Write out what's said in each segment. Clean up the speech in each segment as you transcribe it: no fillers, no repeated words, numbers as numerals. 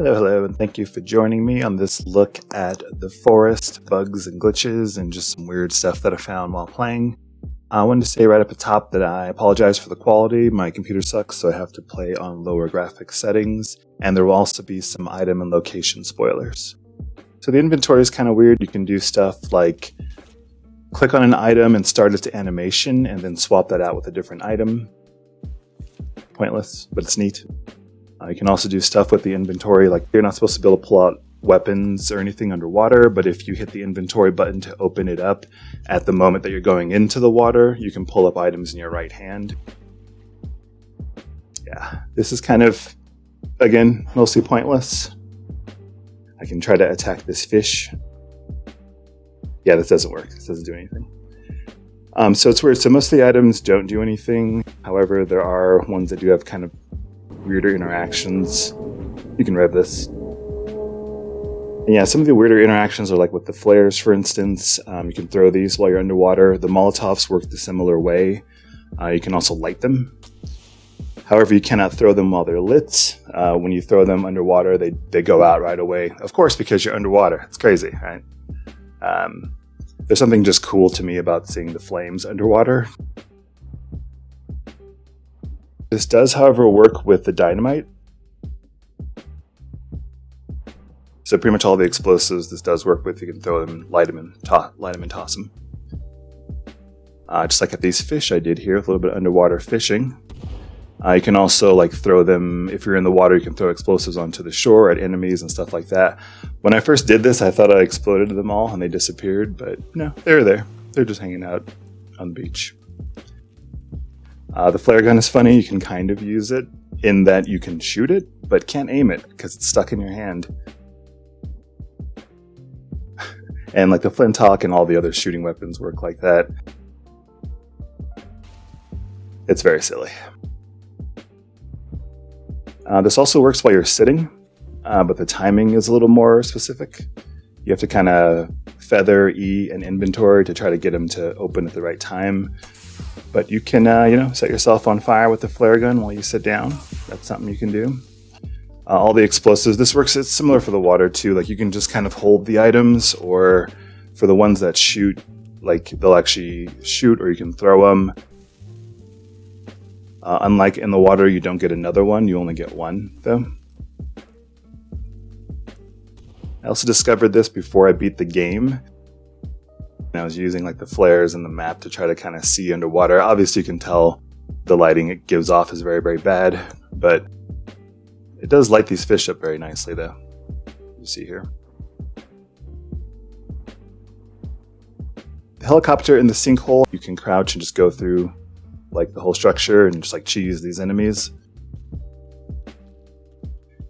Hello, hello, and thank you for joining me on this look at the forest, bugs and glitches, and just some weird stuff that I found while playing. I wanted to say right up the top that I apologize for the quality. My computer sucks, so I have to play on lower graphics settings, and there will also be some item and location spoilers. So the inventory is kind of weird. You can do stuff like click on an item and start its animation, and then swap that out with a different item. Pointless, but it's neat. You can also do stuff with the inventory, like you're not supposed to be able to pull out weapons or anything underwater, but if you hit the inventory button to open it up at the moment that you're going into the water, you can pull up items in your right hand. Yeah, this is kind of, again, mostly pointless. I can try to attack this fish. Yeah, this doesn't work. This doesn't do anything. So it's weird. So most of the items don't do anything. However, there are ones that do have kind of weirder interactions. You can rev this. And yeah, some of the weirder interactions are like with the flares, for instance. You can throw these while you're underwater. The Molotovs work the similar way. You can also light them. However, you cannot throw them while they're lit. When you throw them underwater, they go out right away. Of course, because you're underwater. It's crazy, right? There's something just cool to me about seeing the flames underwater. This does, however, work with the dynamite. So pretty much all the explosives this does work with. You can throw them, light them, and toss them. Just like at these fish I did here, a little bit of underwater fishing. You can also like throw them, if you're in the water, you can throw explosives onto the shore at enemies and stuff like that. When I first did this, I thought I exploded them all and they disappeared, but no, they're there. They're just hanging out on the beach. The flare gun is funny. You can kind of use it in that you can shoot it, but can't aim it because it's stuck in your hand. And like the flintlock and all the other shooting weapons work like that. It's very silly. This also works while you're sitting, but the timing is a little more specific. You have to kind of feather E and inventory to try to get them to open at the right time. But you can, set yourself on fire with the flare gun while you sit down. That's something you can do. All the explosives, this works, it's similar for the water too. Like you can just kind of hold the items, or for the ones that shoot, like they'll actually shoot, or you can throw them. Unlike in the water, you don't get another one, you only get one though. I also discovered this before I beat the game. I was using like the flares and the map to try to kind of see underwater. Obviously you can tell the lighting it gives off is very, very bad, but it does light these fish up very nicely though. You see here. The helicopter in the sinkhole, you can crouch and just go through like the whole structure and just like cheese these enemies.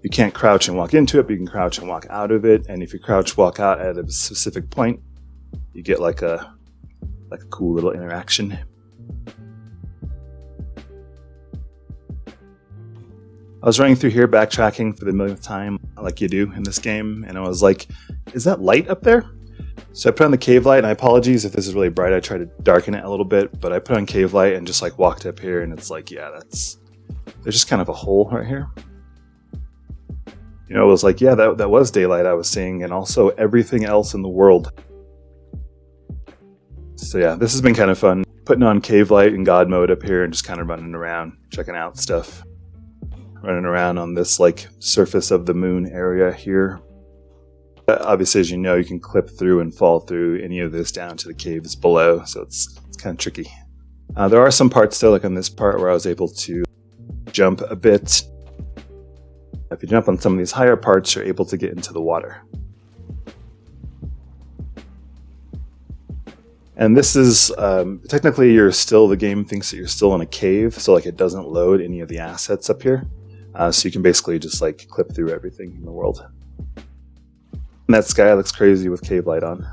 You can't crouch and walk into it, but you can crouch and walk out of it. And if you crouch, walk out at a specific point, you get like a cool little interaction. I was running through here, backtracking for the millionth time, like you do in this game, and I was like, is that light up there? So I put on the cave light, and I apologize if this is really bright. I tried to darken it a little bit, but I put on cave light and just like walked up here, and it's like, yeah, there's just kind of a hole right here. It was like, yeah, that was daylight I was seeing, and also everything else in the world. So yeah, this has been kind of fun. Putting on cave light and God mode up here and just kind of running around, checking out stuff. Running around on this like surface of the moon area here. Obviously, as you know, you can clip through and fall through any of this down to the caves below, so it's kind of tricky. There are some parts though, like on this part, where I was able to jump a bit. If you jump on some of these higher parts, you're able to get into the water. And this is, technically the game thinks that you're still in a cave, so like it doesn't load any of the assets up here. So you can basically just like clip through everything in the world. And that sky looks crazy with cave light on.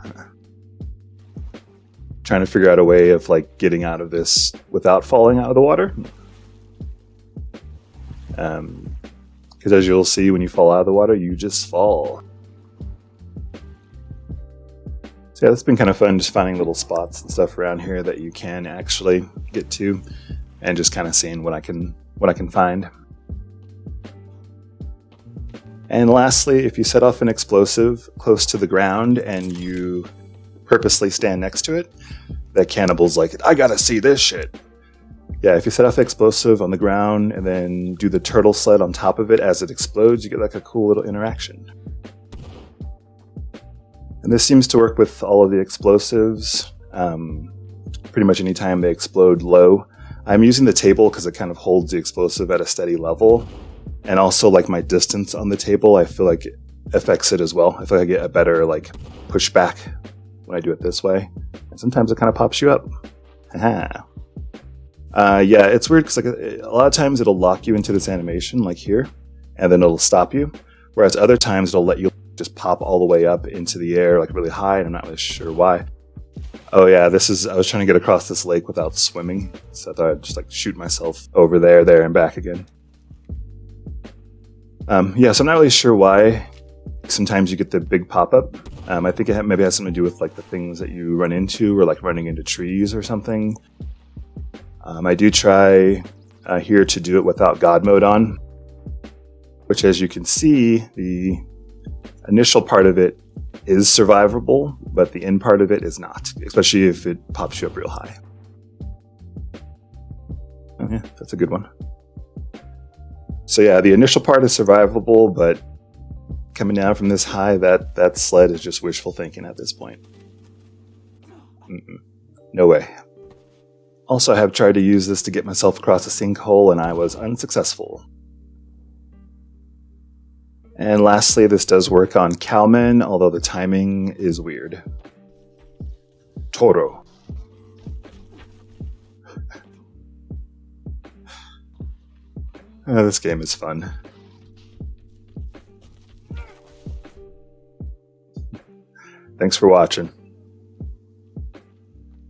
Trying to figure out a way of like getting out of this without falling out of the water. Because as you'll see, when you fall out of the water, you just fall. So yeah, it's been kind of fun just finding little spots and stuff around here that you can actually get to, and just kind of seeing what I can find. And lastly, if you set off an explosive close to the ground and you purposely stand next to it, that cannibal's like, I gotta see this shit. Yeah, if you set off the explosive on the ground and then do the turtle sled on top of it as it explodes, you get like a cool little interaction. And this seems to work with all of the explosives. Pretty much anytime they explode low. I'm using the table because it kind of holds the explosive at a steady level. And also like my distance on the table, I feel like it affects it as well. I feel like I get a better like pushback when I do it this way. And sometimes it kind of pops you up. Haha. Yeah, it's weird because like a lot of times it'll lock you into this animation like here, and then it'll stop you. Whereas other times it'll let you just pop all the way up into the air like really high, and I'm not really sure why. Oh yeah, I was trying to get across this lake without swimming, so I thought I'd just like shoot myself over there, and back again. Yeah, so I'm not really sure why sometimes you get the big pop-up. I think it maybe has something to do with like the things that you run into, or like running into trees or something. I do try here to do it without God mode on, which as you can see, the initial part of it is survivable, but the end part of it is not, especially if it pops you up real high. Oh yeah, that's a good one. So yeah, the initial part is survivable, but coming down from this high, that sled is just wishful thinking at this point. No way. Also, I have tried to use this to get myself across a sinkhole, and I was unsuccessful. And lastly, this does work on cowmen, although the timing is weird. Toro. This game is fun. Thanks for watching.